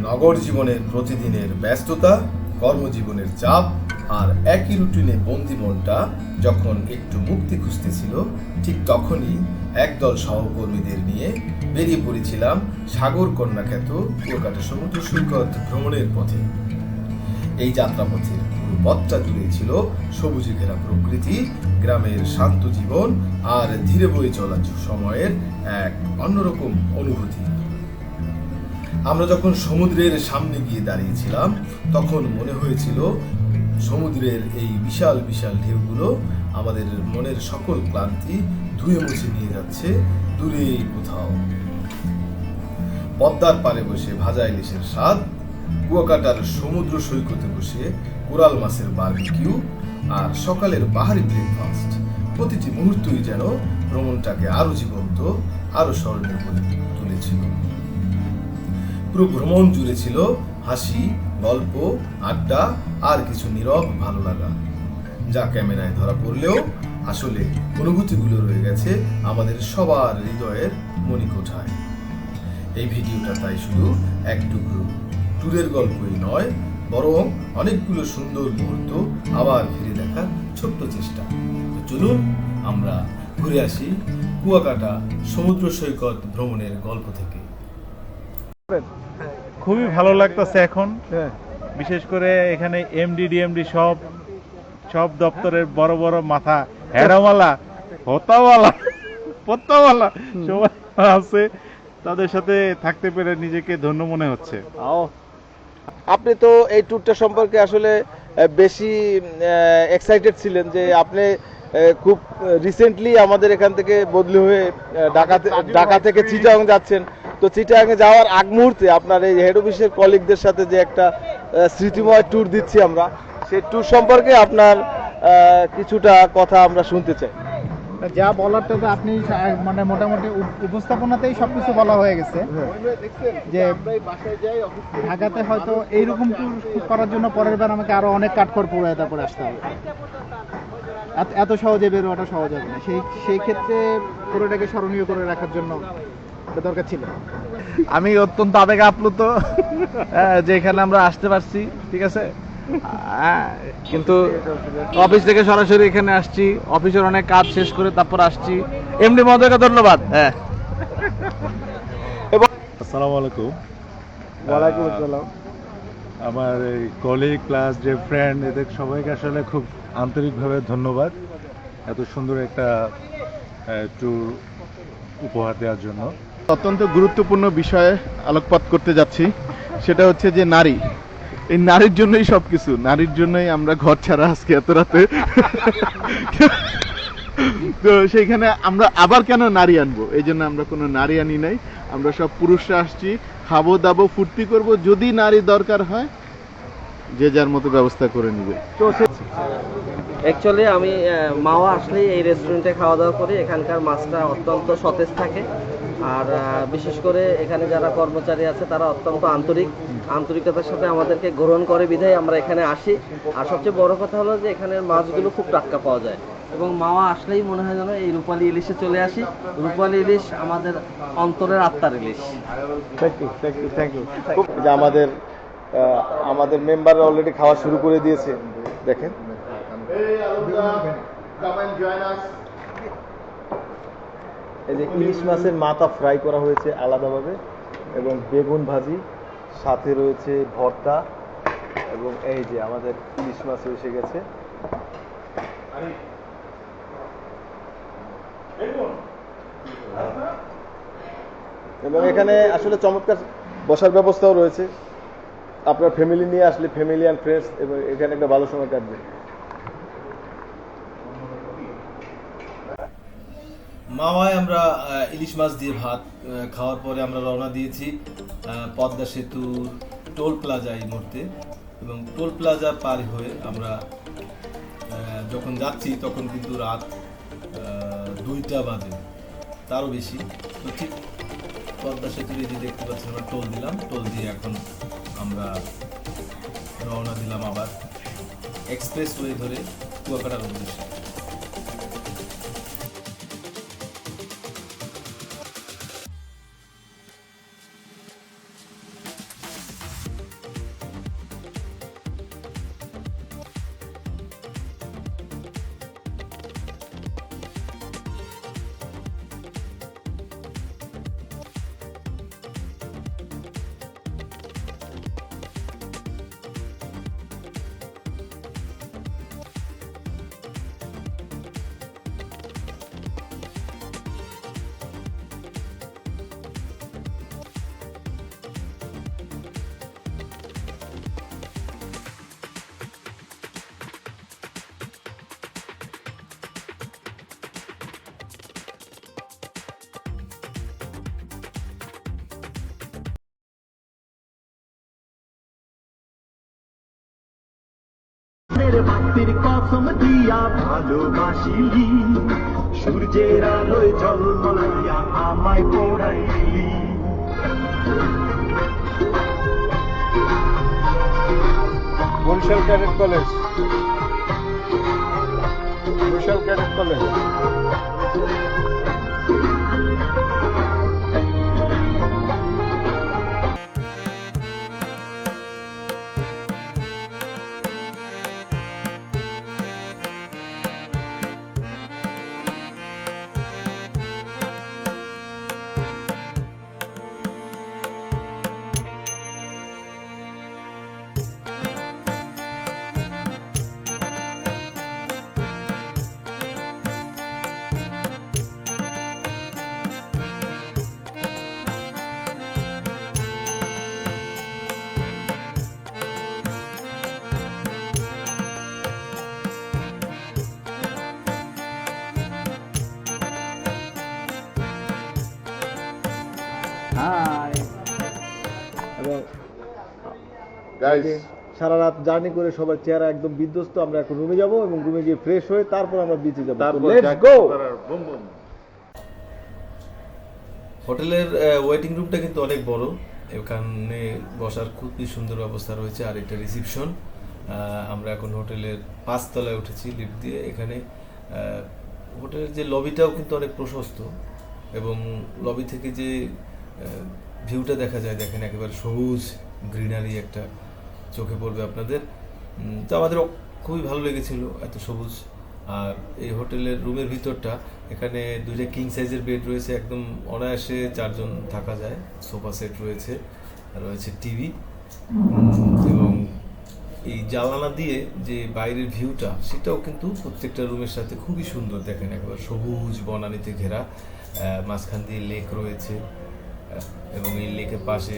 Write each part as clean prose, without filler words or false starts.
নগর জীবনের প্রতিদিনের ব্যস্ততা, কর্মজীবনের চাপ আর একই রুটিনে বন্দি মনটা যখন একটু মুক্তি খুঁজতেছিল, ঠিক তখনই একদল সহকর্মীদের নিয়ে বেরিয়ে পড়েছিলাম সাগর কন্যা খ্যাত কুয়াকাটা সমুদ্র সৈকত ভ্রমণের পথে। এই যাত্রাপথের পুরো পথটা জুড়ে ছিল সবুজে ঘেরা প্রকৃতি, গ্রামের শান্ত জীবন আর ধীরে বয়ে চলা সময়ের এক অন্যরকম অনুভূতি। আমরা যখন সমুদ্রের সামনে গিয়ে দাঁড়িয়েছিলাম, তখন মনে হয়েছিল সমুদ্রের এই বিশাল বিশাল ঢেউগুলো আমাদের মনের সকল ক্লান্তি ধুয়ে মুছে নিয়ে যাচ্ছে দূরে কোথাও। পদ্মার পাড়ে বসে ভাজা ইলিশের স্বাদ, কুয়াকাটার সমুদ্র সৈকতে বসে কোরাল মাছের বারবিকিউ আর সকালের বাহারি ব্রেকফাস্ট, প্রতিটি মুহূর্তই যেন ভ্রমণটাকে আরো জীবন্ত, আরো স্মরণীয় করে তুলেছিল। পুরো ভ্রমণ জুড়ে ছিল হাসি, গল্প, আড্ডা আর কিছু নীরব ভালো লাগা, যা ক্যামেরায় ধরা পড়লেও আসলে অনুভূতিগুলো রয়ে গেছে আমাদের সবার হৃদয়ের মণিকোঠায়। এই ভিডিওটা তাই শুধু এক টুকরো ট্যুরের গল্পই নয়, বরং অনেকগুলো সুন্দর মুহূর্ত আবার ফিরে দেখার ছোট্ট চেষ্টা। তো চলুন আমরা ঘুরে আসি কুয়াকাটা সমুদ্র সৈকত ভ্রমণের গল্প থেকে। খুবই ভালো লাগতেছে এখন, বিশেষ করে এখানে এমডি ডিএমডি সব দপ্তরের বড় বড় মাথা, হেডাওয়ালা, হতাওয়ালা, পত্তাওয়ালা সবাই আছে। তাদের সাথে থাকতে পেরে নিজেকে ধন্য মনে হচ্ছে। আপনি তো এই ট্যুরটা সম্পর্কে আসলে বেশি এক্সাইটেড ছিলেন যে আপনি খুব রিসেন্টলি আমাদের এখান থেকে বদলি হয়ে ঢাকা থেকে চিটাগাং যাচ্ছেন। তো চিটাগাং যাওয়ার আগ মুহূর্তে আপনার এই হেড অফিসের কলিগদের সাথে যে একটা স্মৃতিময় ট্যুর দিচ্ছি আমরা, সেই ট্যুর সম্পর্কে আপনার কিছুটা কথা আমরা শুনতে চাই। যা বলারটা তো আপনি মানে মোটামুটি উপস্থাপনাতেই সবকিছু বলা হয়ে গেছে, যে ঢাকাতে হয়তো এইরকম ট্যুর করার জন্য পরের বার আমাকে আরো অনেক কাঠখড় পুরো তারপরে আসতে হবে। এত সহজে বেরোয়াটা সহজ হবে না। সেই ক্ষেত্রে পুরোটাকে স্মরণীয় করে রাখার জন্য দরকার ছিল। আমি অত্যন্ত আবেগ আপ্লুত যে এখানে আমরা আসতে পারছি, ঠিক আছে। কিন্তু অফিস থেকে সরাসরি এখানে আসছি, অফিসের অনেক কাজ শেষ করে তারপর আসছি। এমডি মহোদয়কে ধন্যবাদ। আসসালামু আলাইকুম। ওয়ালাইকুম আসসালাম। আমার এই কলিগ প্লাস যে ফ্রেন্ড, এদের সবাইকে আসলে খুব আন্তরিকভাবে ধন্যবাদ এত সুন্দর একটা ট্যুর উপহার দেওয়ার জন্য। অত্যন্ত গুরুত্বপূর্ণ বিষয়ে আলোকপাত করতে যাচ্ছি, সেটা হচ্ছে যে নারী। এই নারীর জন্যই সবকিছু, নারীর জন্যই আমরা ঘর ছাড়া আজকে এত রাতে। তো সেইখানে আমরা আবার কেন নারী আনবো? এই জন্য আমরা কোনো নারী আনি নাই, আমরা সব পুরুষরা আসছি, খাবো দাবো ফুর্তি করব। যদি নারী দরকার হয় যে যার মতো ব্যবস্থা করে নিবে। অ্যাকচুয়ালি আমি মাওয়া আসলেই এই রেস্টুরেন্টে খাওয়া দাওয়া করি। এখানকার মাছটা অত্যন্ত সতেজ থাকে, আর বিশেষ করে এখানে যারা কর্মচারী আছে তারা অত্যন্ত আন্তরিকতার সাথে আমাদেরকে গ্রহণ করে বিধায় আমরা এখানে আসি। আর সবচেয়ে বড় কথা হলো যে এখানের মাছগুলো খুব টাটকা পাওয়া যায়, এবং মাওয়া আসলেই মনে হয় যেন এই রূপালী ইলিশে চলে আসি। রূপালী ইলিশ আমাদের অন্তরের আত্মার ইলিশ। Thank you. যে আমাদের মেম্বাররা অলরেডি খাওয়া শুরু করে দিয়েছে, দেখেন। এই যে ইলিশ মাছের মাথা ফ্রাই করা হয়েছে আলাদাভাবে, এবং বেগুন ভাজি, সাথে রয়েছে ভর্তা, এবং এই যে আমাদের ইলিশ মাছ এসে গেছে। এবং এখানে আসলে চমৎকার বসার ব্যবস্থাও রয়েছে। আপনার ফ্যামিলি নিয়ে আসলে ফ্যামিলি অ্যান্ড ফ্রেন্ডস, এবং এখানে একটা ভালো সময় কাটবে। মাওয়ায় আমরা ইলিশ মাছ দিয়ে ভাত খাওয়ার পরে আমরা রওনা দিয়েছি পদ্মা সেতুর টোল প্লাজা এই মুহূর্তে। এবং টোল প্লাজা পার হয়ে আমরা যখন যাচ্ছি তখন কিন্তু রাত 2টা বাজে, তারও বেশি। তো ঠিক পদ্মা সেতুর এই যে দেখতে পাচ্ছি আমরা টোল দিলাম, টোল দিয়ে এখন আমরা রওনা দিলাম আবার এক্সপ্রেস ওয়ে ধরে কুয়াকাটার উদ্দেশ্যে। প্রাণের ভক্তির কসম দিয়া ভালোবাসি, সূর্যের আলোয় ঝলমলাইয়া আমায় পড়াইলি। Barishal cadet college, Barishal cadet college. এবং সারা রাত জার্নি করে সবার চেহারা একদম বিধ্বস্ত। আমরা এখন রুমে যাব এবং রুমে গিয়ে ফ্রেশ হয়ে তারপর আমরা বিচে যাব। Let's go. হোটেলের ওয়েটিং রুমটা কিন্তু অনেক বড়, এখানে বসার খুবই সুন্দর ব্যবস্থা রয়েছে। আর এটা রিসিপশন। আমরা এখন হোটেলের 5 তলায় উঠেছি লিফট দিয়ে। এখানে হোটেলের যে লবিটাও কিন্তু অনেক প্রশস্ত এবং লবি থেকে যে ভিউটা দেখা যায়, দেখেন একেবারে সবুজ গ্রিনারি একটা চোখে পড়বে আপনাদের। তো আমাদের খুবই ভালো লেগেছিল এত সবুজ। আর এই হোটেলের রুমের ভিতরটা, এখানে 2টা কিং সাইজের বেড রয়েছে, একদম অনায়াসে 4 জন থাকা যায়। সোফা সেট রয়েছে, রয়েছে টিভি এবং এই জানালা দিয়ে যে বাইরের ভিউটা, সেটাও কিন্তু প্রত্যেকটা রুমের সাথে খুবই সুন্দর। দেখেন একেবারে সবুজ বনানীতে ঘেরা, মাঝখান দিয়ে লেক রয়েছে এবং এই লেকের পাশে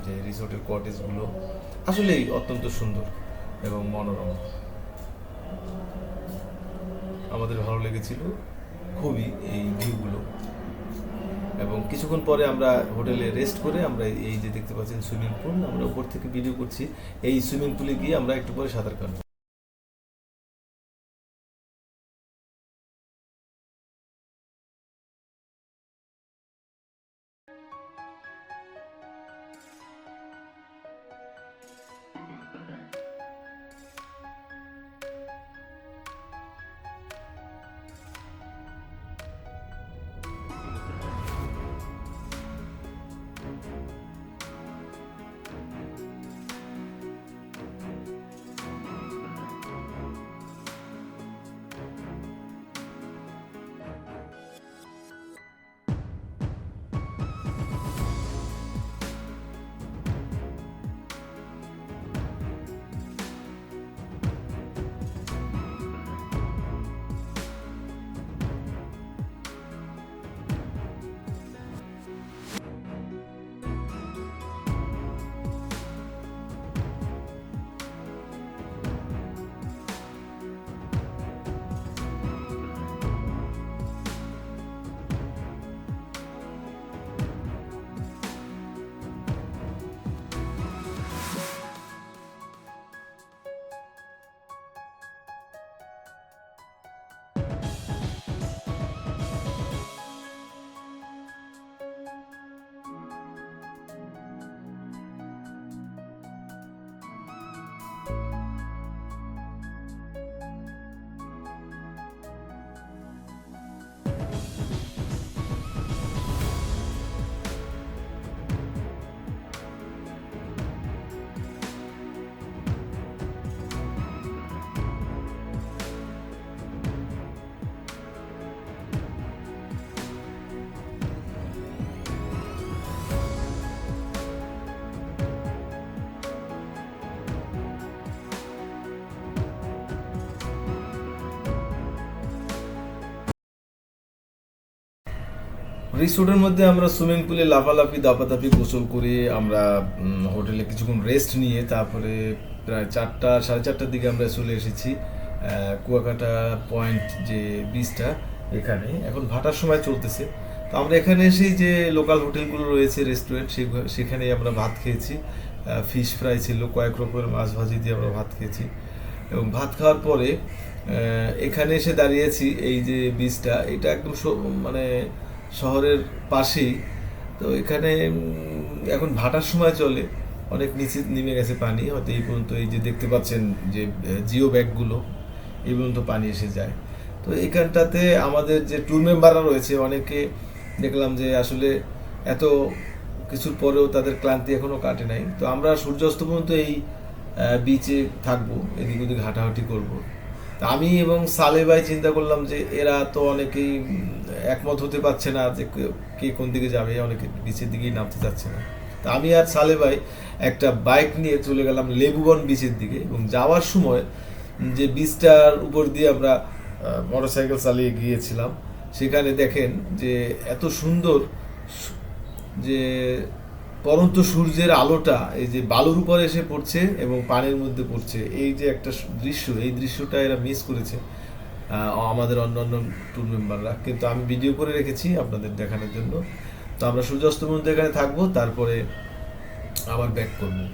যে রিসোর্টের কটেজগুলো আসলেই অত্যন্ত সুন্দর এবং মনোরম। আমাদের ভালো লেগেছিল খুবই এই ভিউগুলো। এবং কিছুক্ষণ পরে আমরা হোটেলে রেস্ট করে আমরা এই যে দেখতে পাচ্ছেন সুইমিং পুল, আমরা উপর থেকে ভিডিও করছি, এই সুইমিং পুলে গিয়ে আমরা একটু পরে সাঁতার কাটবো। রিসোর্টের মধ্যে আমরা সুইমিং পুলে লাফালাফি দাপাদাপি গোসল করে আমরা হোটেলে কিছুক্ষণ রেস্ট নিয়ে তারপরে প্রায় 4টা সাড়ে 4টার দিকে আমরা চলে এসেছি কুয়াকাটা পয়েন্ট যে বিচটা, এখানে এখন ভাটার সময় চলতেছে। তো আমরা এখানে এসেই যে লোকাল হোটেলগুলো রয়েছে রেস্টুরেন্ট, সেখানেই আমরা ভাত খেয়েছি। ফিশ ফ্রাই ছিল, কয়েক রকমের মাছ ভাজি দিয়ে আমরা ভাত খেয়েছি। এবং ভাত খাওয়ার পরে এখানে এসে দাঁড়িয়েছি। এই যে বীজটা, এটা একদম মানে শহরের পাশেই। তো এখানে এখন ভাটার সময় চলে, অনেক নিচে নেমে গেছে পানি, হয়তো এই পর্যন্ত এই যে দেখতে পাচ্ছেন যে জিও ব্যাগগুলো এই পর্যন্ত পানি এসে যায়। তো এখানটাতে আমাদের যে ট্যুর মেম্বাররা রয়েছে অনেকে দেখলাম যে আসলে এত কিছুর পরেও তাদের ক্লান্তি এখনো কাটে নাই। তো আমরা সূর্যাস্ত পর্যন্ত এই বিচে থাকবো, এদিক ওদিক হাঁটাহাঁটি করবো। তা আমি এবং সালে ভাই চিন্তা করলাম যে এরা তো অনেকেই একমত হতে পারছে না যে কে কোন দিকে যাবে, অনেকে বিচের দিকেই নামতে চাচ্ছে না। তা আমি আর সালে ভাই একটা বাইক নিয়ে চলে গেলাম লেবুবন বিচের দিকে, এবং যাওয়ার সময় যে বিচটার উপর দিয়ে আমরা মোটরসাইকেল চালিয়ে গিয়েছিলাম, সেখানে দেখেন যে এত সুন্দর যে পরন্ত সূর্যের আলোটা এই যে বালুর উপরে এসে পড়ছে এবং পানির মধ্যে পড়ছে, এই যে একটা দৃশ্য, এই দৃশ্যটা এরা মিস করেছে আমাদের অন্যান্য ট্যুর মেম্বাররা। কিন্তু আমি ভিডিও করে রেখেছি আপনাদের দেখানোর জন্য। তো আমরা সূর্যাস্ত পর্যন্ত এখানে থাকবো, তারপরে আবার ব্যাক করবো।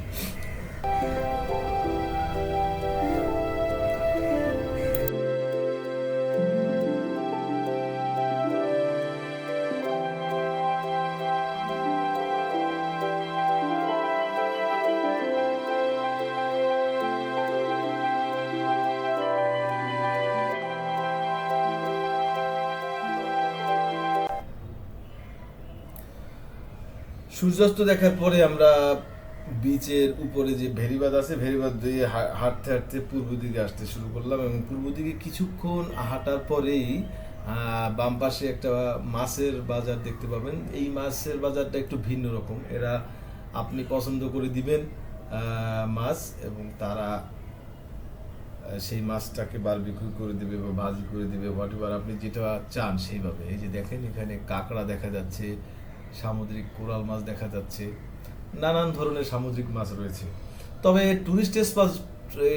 সূর্যাস্ত দেখার পরে আমরা বিচের উপরে যে ভেরিবাদ আছে, ভেরিবাদ দিয়ে হাঁটতে হাঁটতে পূর্ব দিকে আসতে শুরু করলাম, এবং পূর্ব দিকে কিছুক্ষণ হাঁটার পরেই বাম পাশে একটা মাছের বাজার দেখতে পাবেন। এই মাছের বাজারটা একটু ভিন্ন রকম, এরা আপনি পছন্দ করে দিবেন মাছ, এবং তারা সেই মাছটাকে বারবিকিউ করে দিবে বা ভাজি করে দিবে, হোয়াটএভার আপনি যেটা চান সেইভাবে। এই যে দেখেন এখানে কাঁকড়া দেখা যাচ্ছে, সামুদ্রিক কোরাল মাছ দেখা যাচ্ছে, নানান ধরনের সামুদ্রিক মাছ রয়েছে। তবে টুরিস্ট স্পট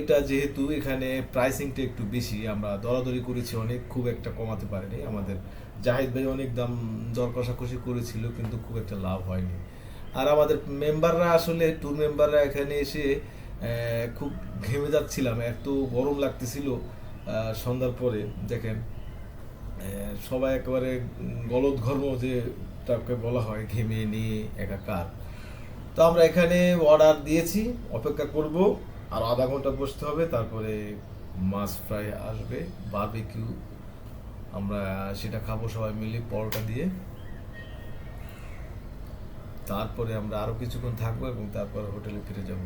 এটা, যেহেতু এখানে প্রাইসিংটা একটু বেশি, আমরা দরাদরি করেছি অনেক, খুব একটা কমাতে পারিনি। আমাদের জাহিদ ভাই অনেক দাম দর কষাকষি করেছিল, কিন্তু খুব একটা লাভ হয়নি। আর আমাদের মেম্বাররা, আসলে ট্যুর মেম্বাররা এখানে এসে খুব ঘেমে যাচ্ছিলাম, এত গরম লাগতেছিল সন্ধ্যার পরে। দেখেন সবাই একেবারে গলদঘর্ম যে তাকে বলা হয়, ঘেমে নিয়ে একাকার। তো আমরা এখানে অর্ডার দিয়েছি, অপেক্ষা করব, আর আধা ঘন্টা বসতে হবে, তারপরে মাছ ফ্রাই আসবে, বারবিকিউ, আমরা সেটা খাবো সবাই মিলে পরোটা দিয়ে। তারপরে আমরা আরো কিছুক্ষণ থাকবো এবং তারপরে হোটেলে ফিরে যাব।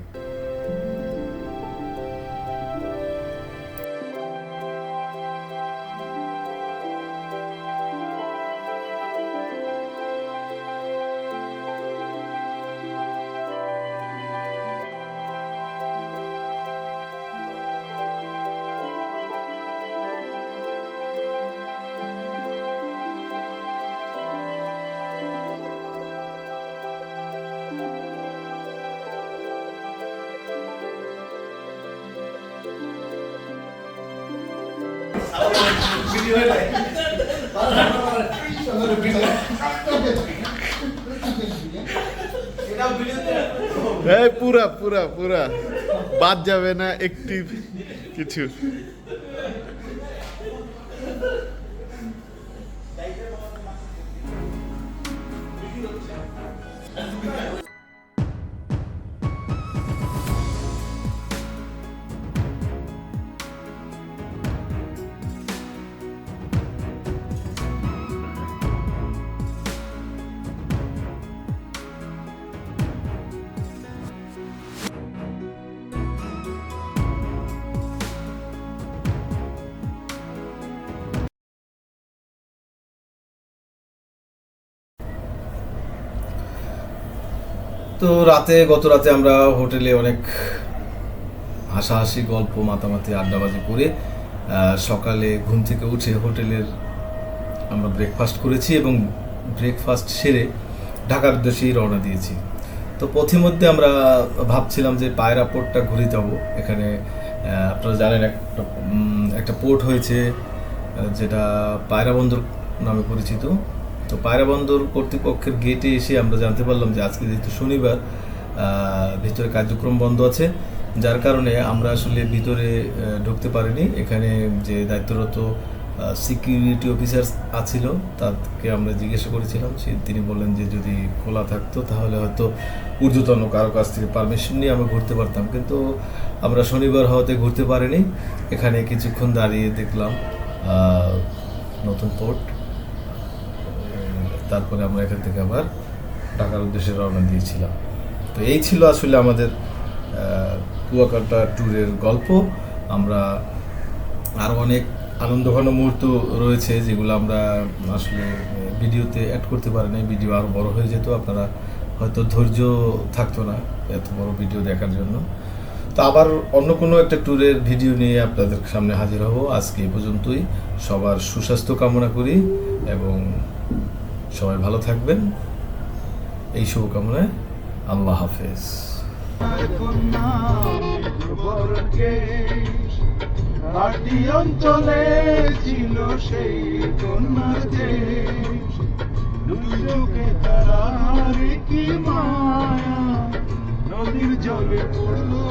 পুরা পুরা পুরা বাদ যাবে না একটি কিছু। তো গত রাতে আমরা হোটেলে অনেক হাসাহাসি, গল্প, মাতামাতি, আড্ডাবাজি করে সকালে ঘুম থেকে উঠে হোটেলের আমরা ব্রেকফাস্ট করেছি, এবং ব্রেকফাস্ট সেরে ঢাকার উদ্দেশ্যেই রওনা দিয়েছি। তো পথে মধ্যে আমরা ভাবছিলাম যে পায়রা পোর্টটা ঘুরে যাব। এখানে আপনারা জানেন একটা পোর্ট হয়েছে যেটা পায়রা বন্দর নামে পরিচিত। তো পায়রা বন্দর কর্তৃপক্ষের গেটে এসে আমরা জানতে পারলাম যে আজকে যেহেতু শনিবার, ভিতরে কার্যক্রম বন্ধ আছে, যার কারণে আমরা আসলে ভিতরে ঢুকতে পারিনি। এখানে যে দায়িত্বরত সিকিউরিটি অফিসার আছিল তাকে আমরা জিজ্ঞাসা করেছিলাম, তিনি বললেন যে যদি খোলা থাকতো তাহলে হয়তো ঊর্ধ্বতন কারো কাছ থেকে পারমিশন নিয়ে আমরা ঘুরতে পারতাম, কিন্তু আমরা শনিবার হওয়াতে ঘুরতে পারিনি। এখানে কিছুক্ষণ দাঁড়িয়ে দেখলাম নতুন পোর্ট, তারপরে আমরা এখান থেকে আবার ঢাকার উদ্দেশ্যে রওনা দিয়েছিলাম। তো এই ছিল আসলে আমাদের কুয়াকাটা ট্যুরের গল্প। আমরা আরও অনেক আনন্দঘন মুহূর্ত রয়েছে যেগুলো আমরা আসলে ভিডিওতে অ্যাড করতে পারি না, ভিডিও আরও বড় হয়ে যেত, আপনারা হয়তো ধৈর্য থাকতো না এত বড় ভিডিও দেখার জন্য। তো আবার অন্য কোনো একটা ট্যুরের ভিডিও নিয়ে আপনাদের সামনে হাজির হব। আজকে এই পর্যন্তই। সবার সুস্বাস্থ্য কামনা করি এবং সবাই ভালো থাকবেন, এই শুভকামনায়। আল্লাহ হাফেজ। ঘাটি অঞ্চলে ছিল সেই কন্যার দেশ, দুর্যোগে তারা কি মায়া, নদীর জলে পড়লো